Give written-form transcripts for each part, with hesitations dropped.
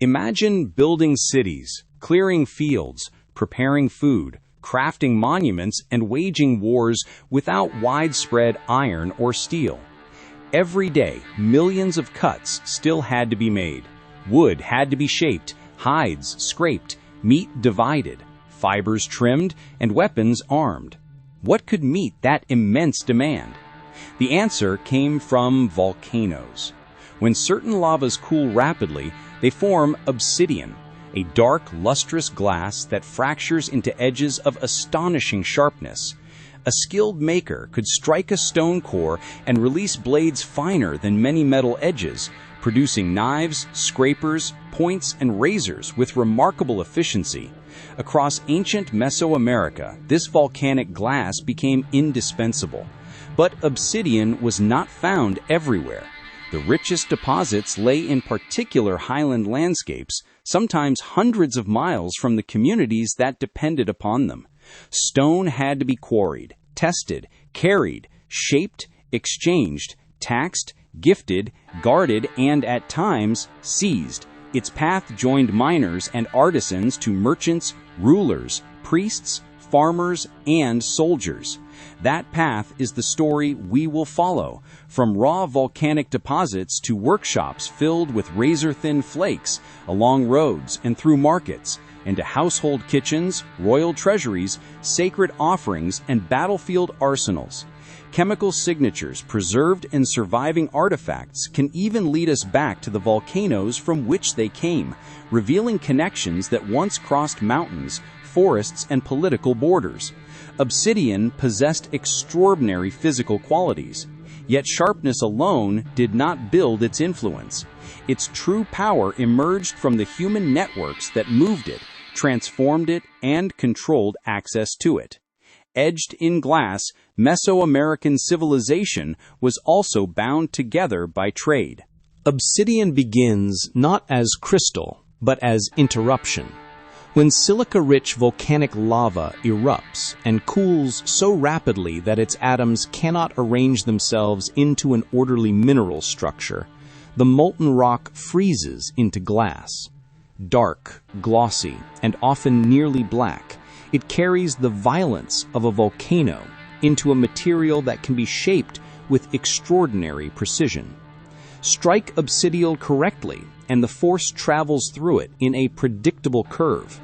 Imagine building cities, clearing fields, preparing food, crafting monuments, and waging wars without widespread iron or steel. Every day, millions of cuts still had to be made. Wood had to be shaped, hides scraped, meat divided, fibers trimmed, and weapons armed. What could meet that immense demand? The answer came from volcanoes. When certain lavas cool rapidly, they form obsidian, a dark, lustrous glass that fractures into edges of astonishing sharpness. A skilled maker could strike a stone core and release blades finer than many metal edges, producing knives, scrapers, points, and razors with remarkable efficiency. Across ancient Mesoamerica, this volcanic glass became indispensable. But obsidian was not found everywhere. The richest deposits lay in particular highland landscapes, sometimes hundreds of miles from the communities that depended upon them. Stone had to be quarried, tested, carried, shaped, exchanged, taxed, gifted, guarded, and at times seized. Its path joined miners and artisans to merchants, rulers, priests, farmers, and soldiers. That path is the story we will follow, from raw volcanic deposits to workshops filled with razor-thin flakes, along roads and through markets, and to household kitchens, royal treasuries, sacred offerings, and battlefield arsenals. Chemical signatures, preserved and surviving artifacts can even lead us back to the volcanoes from which they came, revealing connections that once crossed mountains, forests, and political borders. Obsidian possessed extraordinary physical qualities, yet sharpness alone did not build its influence. Its true power emerged from the human networks that moved it, transformed it, and controlled access to it. Edged in glass, Mesoamerican civilization was also bound together by trade. Obsidian begins not as crystal, but as interruption. When silica-rich volcanic lava erupts and cools so rapidly that its atoms cannot arrange themselves into an orderly mineral structure, the molten rock freezes into glass. Dark, glossy, and often nearly black, it carries the violence of a volcano into a material that can be shaped with extraordinary precision. Strike obsidian correctly, and the force travels through it in a predictable curve.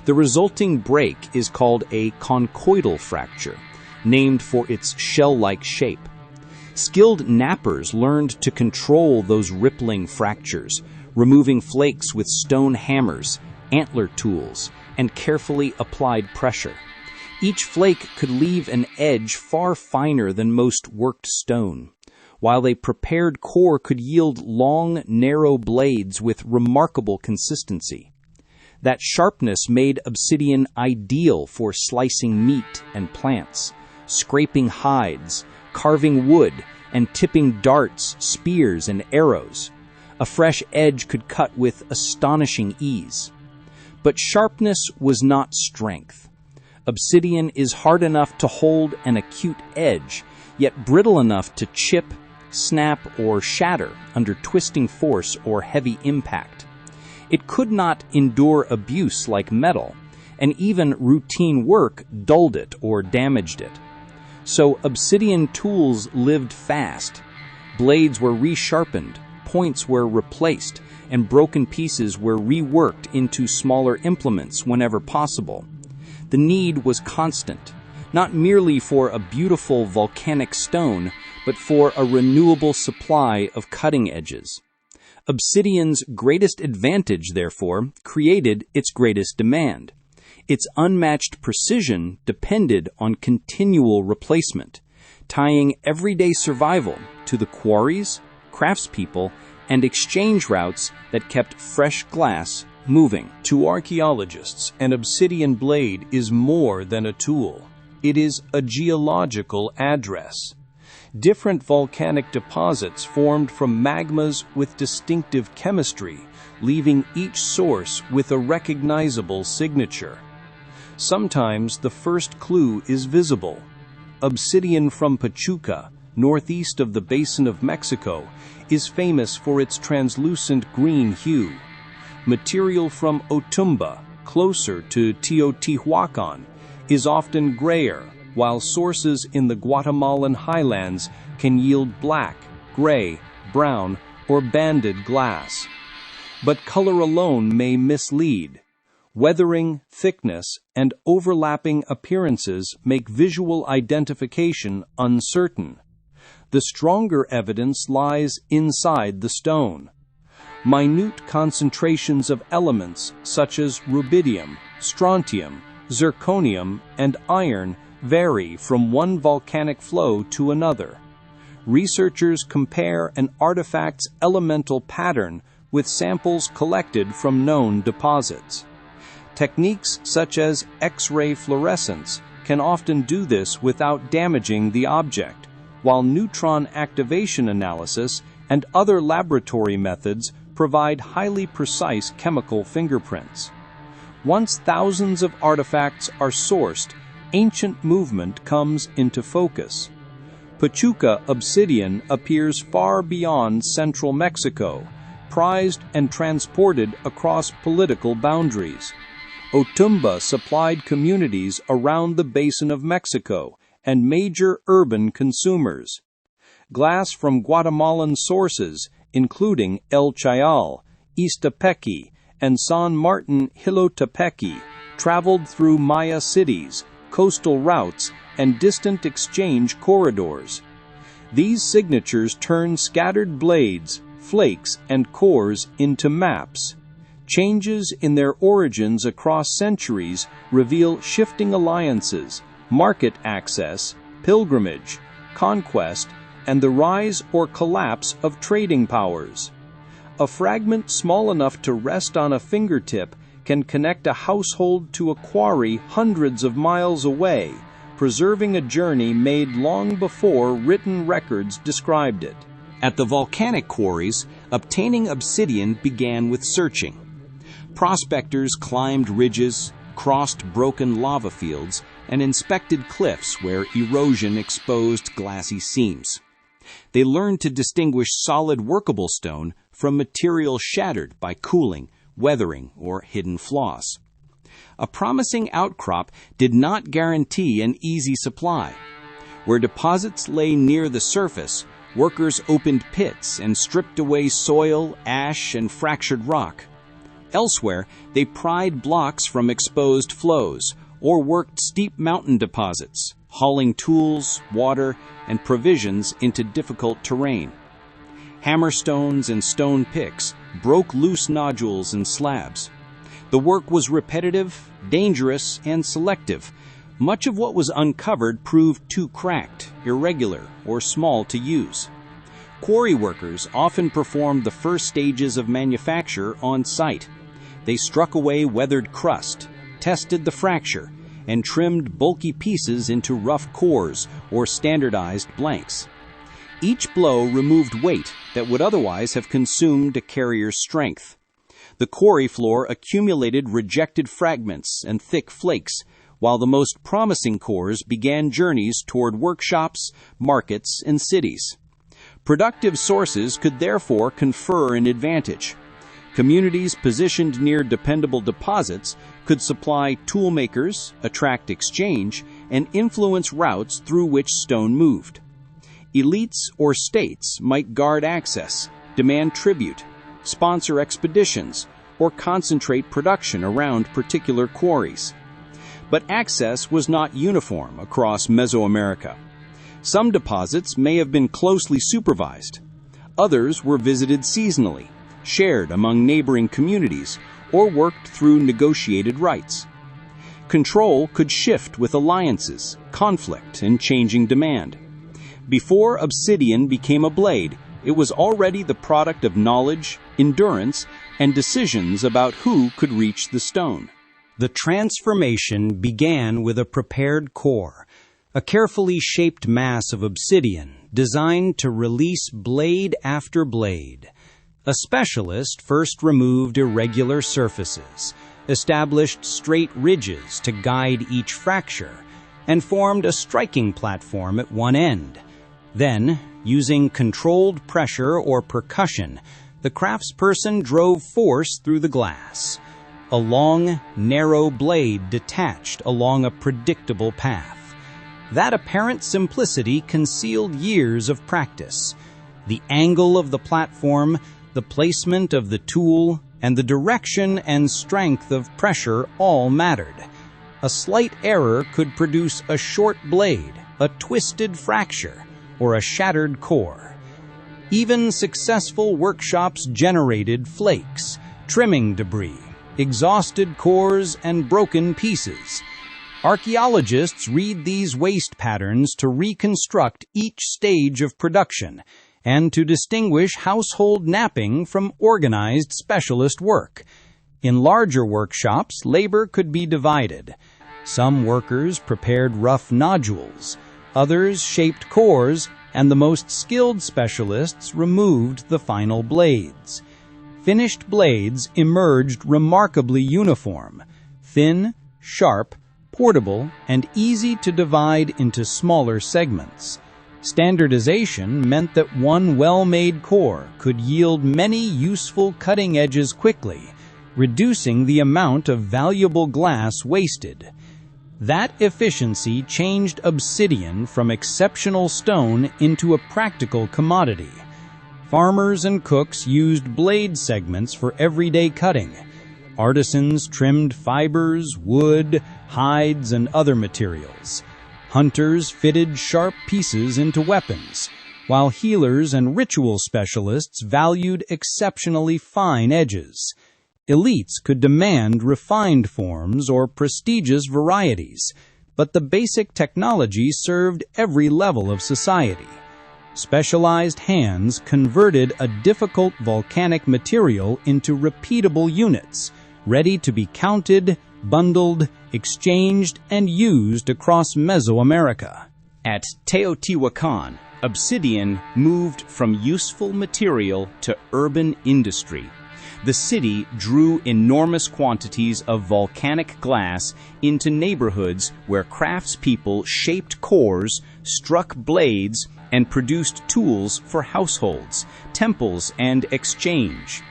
The resulting break is called a conchoidal fracture, named for its shell-like shape. Skilled knappers learned to control those rippling fractures, removing flakes with stone hammers, antler tools, and carefully applied pressure. Each flake could leave an edge far finer than most worked stone, while a prepared core could yield long, narrow blades with remarkable consistency. That sharpness made obsidian ideal for slicing meat and plants, scraping hides, carving wood, and tipping darts, spears, and arrows. A fresh edge could cut with astonishing ease. But sharpness was not strength. Obsidian is hard enough to hold an acute edge, yet brittle enough to chip, snap, or shatter under twisting force or heavy impact. It could not endure abuse like metal, and even routine work dulled it or damaged it. So obsidian tools lived fast. Blades were resharpened, points were replaced, and broken pieces were reworked into smaller implements whenever possible. The need was constant, not merely for a beautiful volcanic stone, but for a renewable supply of cutting edges. Obsidian's greatest advantage, therefore, created its greatest demand. Its unmatched precision depended on continual replacement, tying everyday survival to the quarries, craftspeople, and exchange routes that kept fresh glass moving. To archaeologists, an obsidian blade is more than a tool. It is a geological address. Different volcanic deposits formed from magmas with distinctive chemistry, leaving each source with a recognizable signature. Sometimes the first clue is visible. Obsidian from Pachuca, northeast of the Basin of Mexico, is famous for its translucent green hue. material from Otumba, closer to Teotihuacan, is often grayer, while sources in the Guatemalan highlands can yield black, gray, brown, or banded glass. But color alone may mislead. Weathering, thickness, and overlapping appearances make visual identification uncertain. The stronger evidence lies inside the stone. Minute concentrations of elements such as rubidium, strontium, zirconium, and iron vary from one volcanic flow to another. Researchers compare an artifact's elemental pattern with samples collected from known deposits. Techniques such as X-ray fluorescence can often do this without damaging the object, while neutron activation analysis and other laboratory methods provide highly precise chemical fingerprints. Once thousands of artifacts are sourced, ancient movement comes into focus. Pachuca obsidian appears far beyond central Mexico, prized and transported across political boundaries. Otumba supplied communities around the basin of Mexico and major urban consumers. Glass from Guatemalan sources, including El Chayal, Iztapequi, and San Martin Jilotepequi, traveled through Maya cities, coastal routes, and distant exchange corridors. These signatures turn scattered blades, flakes, and cores into maps. Changes in their origins across centuries reveal shifting alliances, market access, pilgrimage, conquest, and the rise or collapse of trading powers. A fragment small enough to rest on a fingertip can connect a household to a quarry hundreds of miles away, preserving a journey made long before written records described it. At the volcanic quarries, obtaining obsidian began with searching. Prospectors climbed ridges, crossed broken lava fields, and inspected cliffs where erosion exposed glassy seams. They learned to distinguish solid workable stone from material shattered by cooling, weathering, or hidden flaws. A promising outcrop did not guarantee an easy supply. Where deposits lay near the surface, workers opened pits and stripped away soil, ash, and fractured rock. Elsewhere, they pried blocks from exposed flows or worked steep mountain deposits, hauling tools, water, and provisions into difficult terrain. Hammerstones and stone picks broke loose nodules and slabs. The work was repetitive, dangerous, and selective. Much of what was uncovered proved too cracked, irregular, or small to use. Quarry workers often performed the first stages of manufacture on site. They struck away weathered crust, tested the fracture, and trimmed bulky pieces into rough cores or standardized blanks. Each blow removed weight that would otherwise have consumed a carrier's strength. The quarry floor accumulated rejected fragments and thick flakes, while the most promising cores began journeys toward workshops, markets, and cities. Productive sources could therefore confer an advantage. Communities positioned near dependable deposits could supply toolmakers, attract exchange, and influence routes through which stone moved. Elites or states might guard access, demand tribute, sponsor expeditions, or concentrate production around particular quarries. But access was not uniform across Mesoamerica. Some deposits may have been closely supervised. Others were visited seasonally, shared among neighboring communities, or worked through negotiated rights. Control could shift with alliances, conflict, and changing demand. Before obsidian became a blade, it was already the product of knowledge, endurance, and decisions about who could reach the stone. The transformation began with a prepared core, a carefully shaped mass of obsidian designed to release blade after blade. A specialist first removed irregular surfaces, established straight ridges to guide each fracture, and formed a striking platform at one end. Then, using controlled pressure or percussion, the the craftsperson drove force through the glass. A long, narrow blade detached along a predictable path. That apparent simplicity concealed years of practice. The angle of the platform, the placement of the tool, and the direction and strength of pressure all mattered. A slight error could produce a short blade, a twisted fracture, or a shattered core. Even successful workshops generated flakes, trimming debris, exhausted cores, and broken pieces. Archaeologists read these waste patterns to reconstruct each stage of production and to distinguish household napping from organized specialist work. In larger workshops, labor could be divided. Some workers prepared rough nodules, others shaped cores, and the most skilled specialists removed the final blades. Finished blades emerged remarkably uniform, thin, sharp, portable, and easy to divide into smaller segments. Standardization meant that one well-made core could yield many useful cutting edges quickly, reducing the amount of valuable glass wasted. That efficiency changed obsidian from exceptional stone into a practical commodity. Farmers and cooks used blade segments for everyday cutting. Artisans trimmed fibers, wood, hides, and other materials. Hunters fitted sharp pieces into weapons, while healers and ritual specialists valued exceptionally fine edges. Elites could demand refined forms or prestigious varieties, but the basic technology served every level of society. Specialized hands converted a difficult volcanic material into repeatable units, ready to be counted, bundled, exchanged, and used across Mesoamerica. At Teotihuacan, obsidian moved from useful material to urban industry. The city drew enormous quantities of volcanic glass into neighborhoods where craftspeople shaped cores, struck blades, and produced tools for households, temples, and exchange.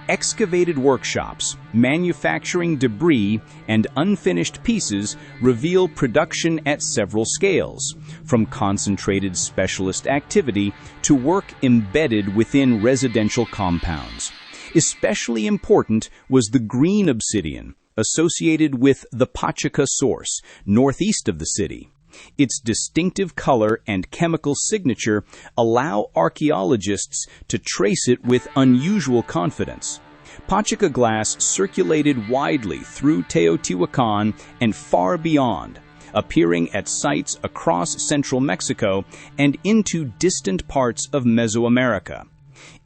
Excavated workshops, manufacturing debris, and unfinished pieces reveal production at several scales, from concentrated specialist activity to work embedded within residential compounds. Especially important was the green obsidian, associated with the Pachaca source, northeast of the city. Its distinctive color and chemical signature allow archaeologists to trace it with unusual confidence. Pachaca glass circulated widely through Teotihuacan and far beyond, appearing at sites across central Mexico and into distant parts of Mesoamerica.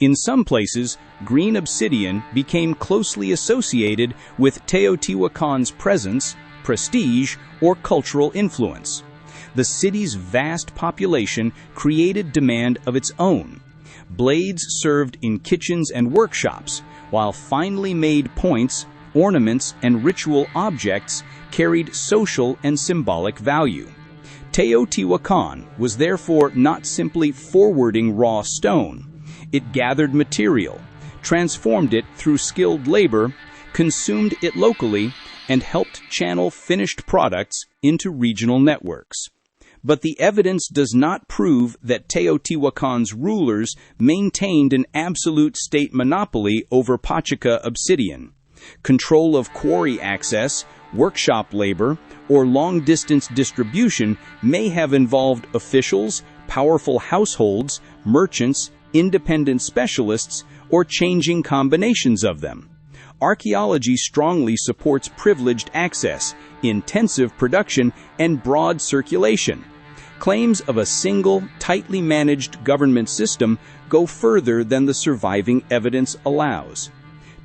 In some places, green obsidian became closely associated with Teotihuacan's presence, prestige, or cultural influence. The city's vast population created demand of its own. Blades served in kitchens and workshops, while finely made points, ornaments, and ritual objects carried social and symbolic value. Teotihuacan was therefore not simply forwarding raw stone. It gathered material, transformed it through skilled labor, consumed it locally, and helped channel finished products into regional networks. But the evidence does not prove that Teotihuacan's rulers maintained an absolute state monopoly over Pachaca obsidian. Control of quarry access, workshop labor, or long-distance distribution may have involved officials, powerful households, merchants, independent specialists, or changing combinations of them. Archaeology strongly supports privileged access, intensive production, and broad circulation. Claims of a single, tightly managed government system go further than the surviving evidence allows.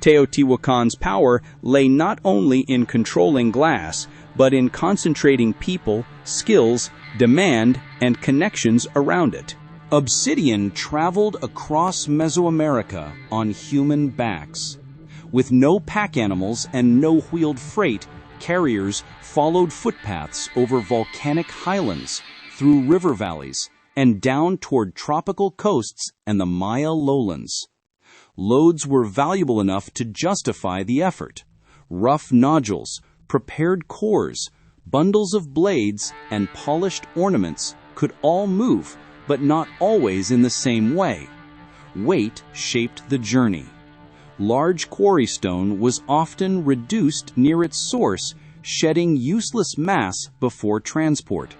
Teotihuacan's power lay not only in controlling glass, but in concentrating people, skills, demand, and connections around it. Obsidian traveled across Mesoamerica on human backs. With no pack animals and no wheeled freight, carriers followed footpaths over volcanic highlands, through river valleys, and down toward tropical coasts and the Maya lowlands. Loads were valuable enough to justify the effort. Rough nodules, prepared cores, bundles of blades, and polished ornaments could all move, but not always in the same way. Weight shaped the journey. Large quarry stone was often reduced near its source, shedding useless mass before transport.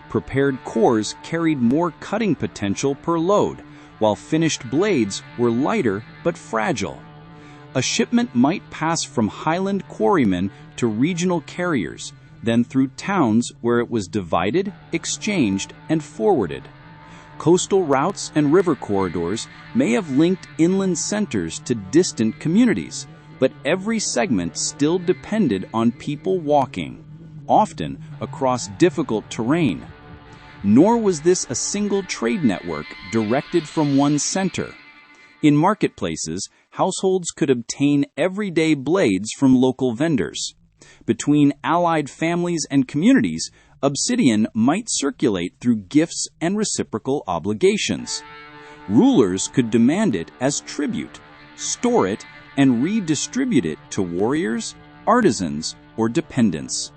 Prepared cores carried more cutting potential per load, while finished blades were lighter but fragile. A shipment might pass from highland quarrymen to regional carriers, then through towns where it was divided, exchanged, and forwarded. Coastal routes and river corridors may have linked inland centers to distant communities, but every segment still depended on people walking, often across difficult terrain. Nor was this a single trade network directed from one center. In marketplaces, households could obtain everyday blades from local vendors. Between allied families and communities, obsidian might circulate through gifts and reciprocal obligations. Rulers could demand it as tribute, store it, and redistribute it to warriors, artisans, or dependents.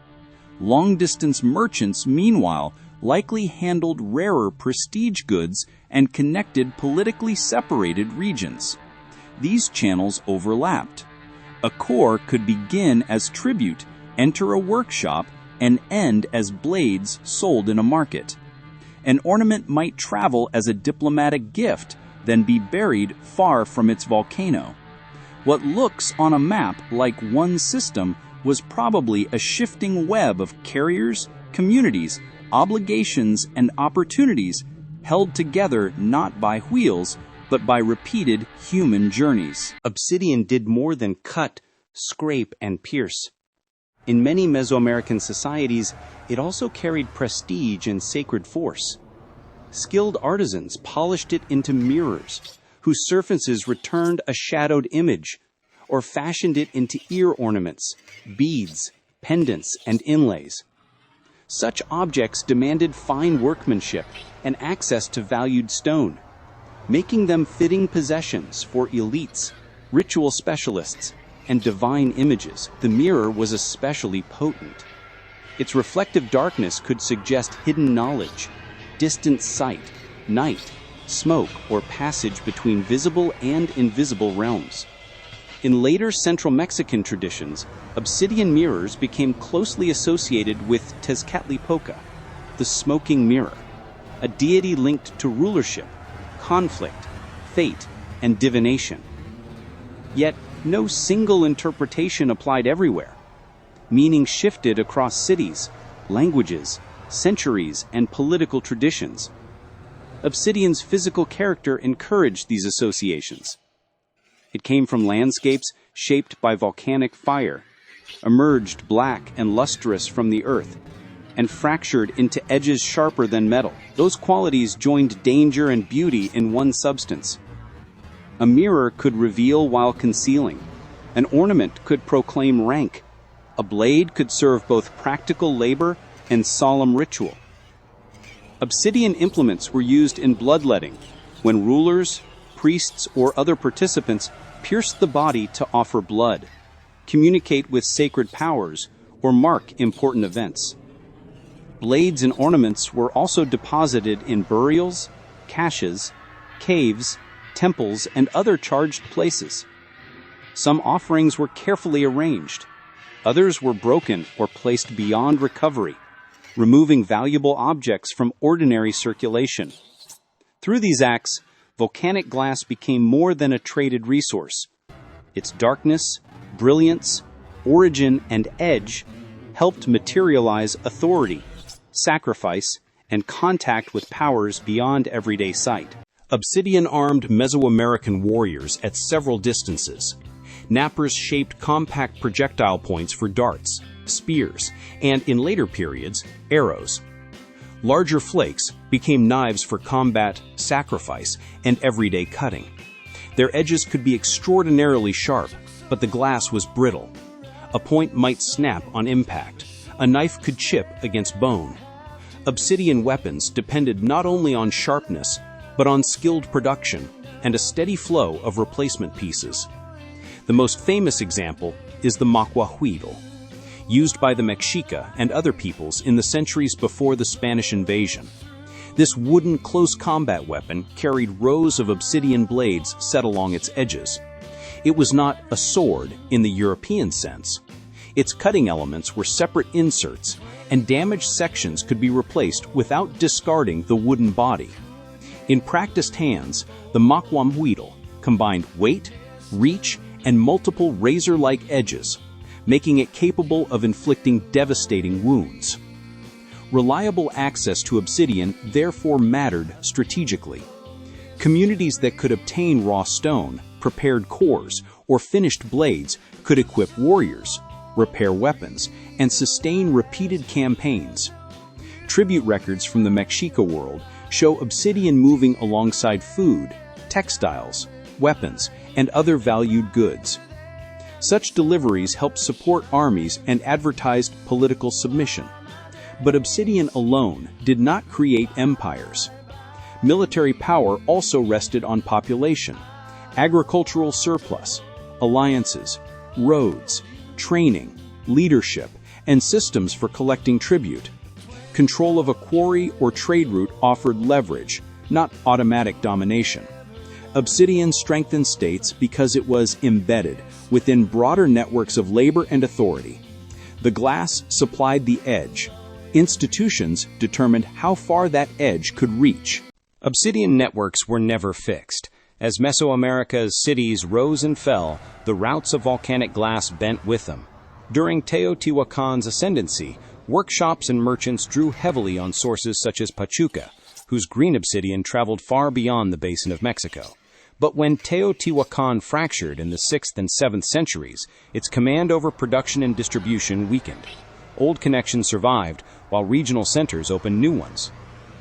Long-distance merchants, meanwhile, likely handled rarer prestige goods and connected politically separated regions. These channels overlapped. A core could begin as tribute, enter a workshop, and end as blades sold in a market. An ornament might travel as a diplomatic gift, then be buried far from its volcano. What looks on a map like one system was probably a shifting web of carriers, communities, obligations, and opportunities held together not by wheels, but by repeated human journeys. Obsidian did more than cut, scrape, and pierce. In many Mesoamerican societies, it also carried prestige and sacred force. Skilled artisans polished it into mirrors, whose surfaces returned a shadowed image, or fashioned it into ear ornaments, beads, pendants, and inlays. Such objects demanded fine workmanship and access to valued stone, making them fitting possessions for elites, ritual specialists, and divine images. The mirror was especially potent. Its reflective darkness could suggest hidden knowledge, distant sight, night, smoke, or passage between visible and invisible realms. In later Central Mexican traditions, obsidian mirrors became closely associated with Tezcatlipoca, the smoking mirror, a deity linked to rulership, conflict, fate, and divination. Yet, no single interpretation applied everywhere. Meaning shifted across cities, languages, centuries, and political traditions. Obsidian's physical character encouraged these associations. It came from landscapes shaped by volcanic fire, emerged black and lustrous from the earth, and fractured into edges sharper than metal. Those qualities joined danger and beauty in one substance. A mirror could reveal while concealing. An ornament could proclaim rank. A blade could serve both practical labor and solemn ritual. Obsidian implements were used in bloodletting, when rulers, priests, or other participants pierced the body to offer blood, communicate with sacred powers, or mark important events. Blades and ornaments were also deposited in burials, caches, caves, temples, and other charged places. Some offerings were carefully arranged. Others were broken or placed beyond recovery, removing valuable objects from ordinary circulation. Through these acts, volcanic glass became more than a traded resource. Its darkness, brilliance, origin, and edge helped materialize authority, sacrifice, and contact with powers beyond everyday sight. Obsidian armed Mesoamerican warriors at several distances. Knappers shaped compact projectile points for darts, spears, and, in later periods, arrows. Larger flakes became knives for combat, sacrifice, and everyday cutting. Their edges could be extraordinarily sharp, but the glass was brittle. A point might snap on impact. A knife could chip against bone. Obsidian weapons depended not only on sharpness, but on skilled production and a steady flow of replacement pieces. The most famous example is the macuahuitl, used by the Mexica and other peoples in the centuries before the Spanish invasion. This wooden close combat weapon carried rows of obsidian blades set along its edges. It was not a sword in the European sense. Its cutting elements were separate inserts, and damaged sections could be replaced without discarding the wooden body. In practiced hands, the macuahuitl combined weight, reach, and multiple razor-like edges, making it capable of inflicting devastating wounds. Reliable access to obsidian therefore mattered strategically. Communities that could obtain raw stone, prepared cores, or finished blades could equip warriors, repair weapons, and sustain repeated campaigns. Tribute records from the Mexica world show obsidian moving alongside food, textiles, weapons, and other valued goods. Such deliveries helped support armies and advertised political submission. But obsidian alone did not create empires. Military power also rested on population, agricultural surplus, alliances, roads, training, leadership, and systems for collecting tribute. Control of a quarry or trade route offered leverage, not automatic domination. Obsidian strengthened states because it was embedded within broader networks of labor and authority. The glass supplied the edge. Institutions determined how far that edge could reach. Obsidian networks were never fixed. As Mesoamerica's cities rose and fell, the routes of volcanic glass bent with them. During Teotihuacan's ascendancy, workshops and merchants drew heavily on sources such as Pachuca, whose green obsidian traveled far beyond the basin of Mexico. But when Teotihuacan fractured in the 6th and 7th centuries, its command over production and distribution weakened. Old connections survived, while regional centers opened new ones.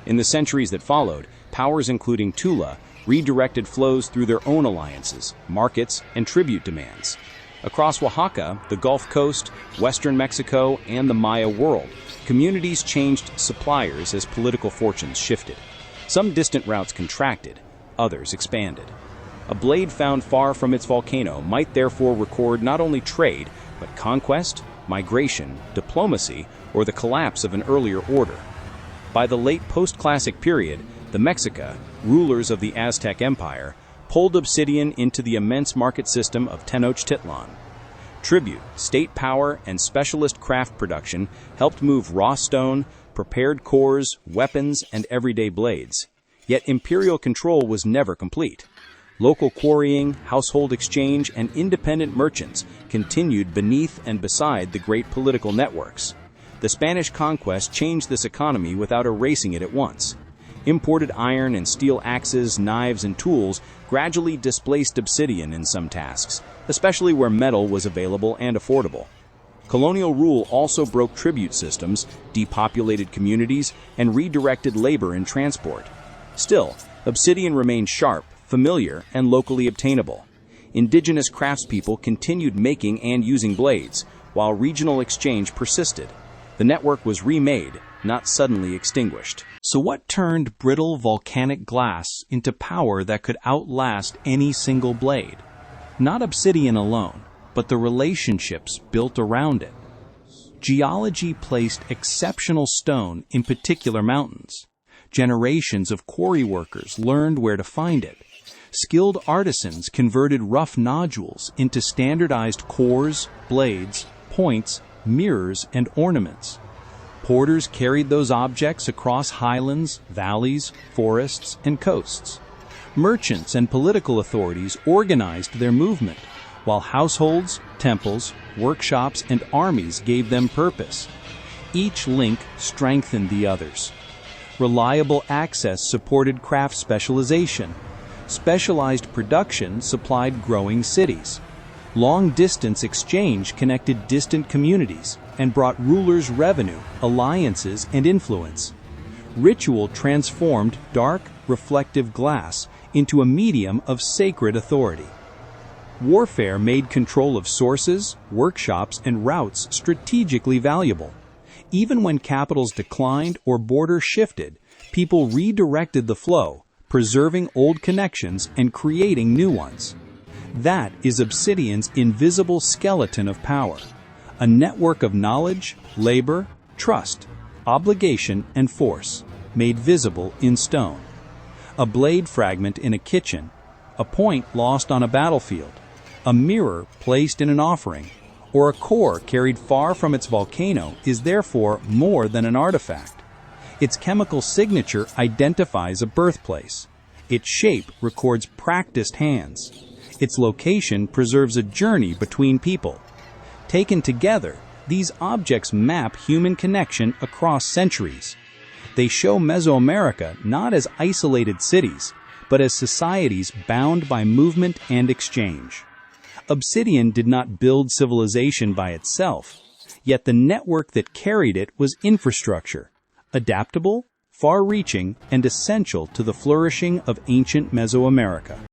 In the centuries that followed, powers including Tula redirected flows through their own alliances, markets, and tribute demands. Across Oaxaca, the Gulf Coast, western Mexico, and the Maya world, communities changed suppliers as political fortunes shifted. Some distant routes contracted, others expanded. A blade found far from its volcano might therefore record not only trade, but conquest, migration, diplomacy, or the collapse of an earlier order. By the late post-classic period, the Mexica, rulers of the Aztec Empire, pulled obsidian into the immense market system of Tenochtitlan. Tribute, state power, and specialist craft production helped move raw stone, prepared cores, weapons, and everyday blades. Yet imperial control was never complete. Local quarrying, household exchange, and independent merchants continued beneath and beside the great political networks. The Spanish conquest changed this economy without erasing it at once. Imported iron and steel axes, knives, and tools gradually displaced obsidian in some tasks, especially where metal was available and affordable. Colonial rule also broke tribute systems, depopulated communities, and redirected labor and transport. Still, obsidian remained sharp, familiar, and locally obtainable. Indigenous craftspeople continued making and using blades, while regional exchange persisted. The network was remade, not suddenly extinguished. So what turned brittle volcanic glass into power that could outlast any single blade? Not obsidian alone, but the relationships built around it. Geology placed exceptional stone in particular mountains. Generations of quarry workers learned where to find it. Skilled artisans converted rough nodules into standardized cores, blades, points, mirrors, and ornaments. Porters carried those objects across highlands, valleys, forests, and coasts. Merchants and political authorities organized their movement, while households, temples, workshops, and armies gave them purpose. Each link strengthened the others. Reliable access supported craft specialization. Specialized production supplied growing cities. Long-distance exchange connected distant communities and brought rulers revenue, alliances, and influence. Ritual transformed dark, reflective glass into a medium of sacred authority. Warfare made control of sources, workshops, and routes strategically valuable. Even when capitals declined or borders shifted, people redirected the flow, preserving old connections and creating new ones. That is Obsidian's invisible skeleton of power, a network of knowledge, labor, trust, obligation, and force, made visible in stone. A blade fragment in a kitchen, a point lost on a battlefield, a mirror placed in an offering, or a core carried far from its volcano is therefore more than an artifact. Its chemical signature identifies a birthplace. Its shape records practiced hands. Its location preserves a journey between people. Taken together, these objects map human connection across centuries. They show Mesoamerica not as isolated cities, but as societies bound by movement and exchange. Obsidian did not build civilization by itself, yet the network that carried it was infrastructure, adaptable, far-reaching, and essential to the flourishing of ancient Mesoamerica.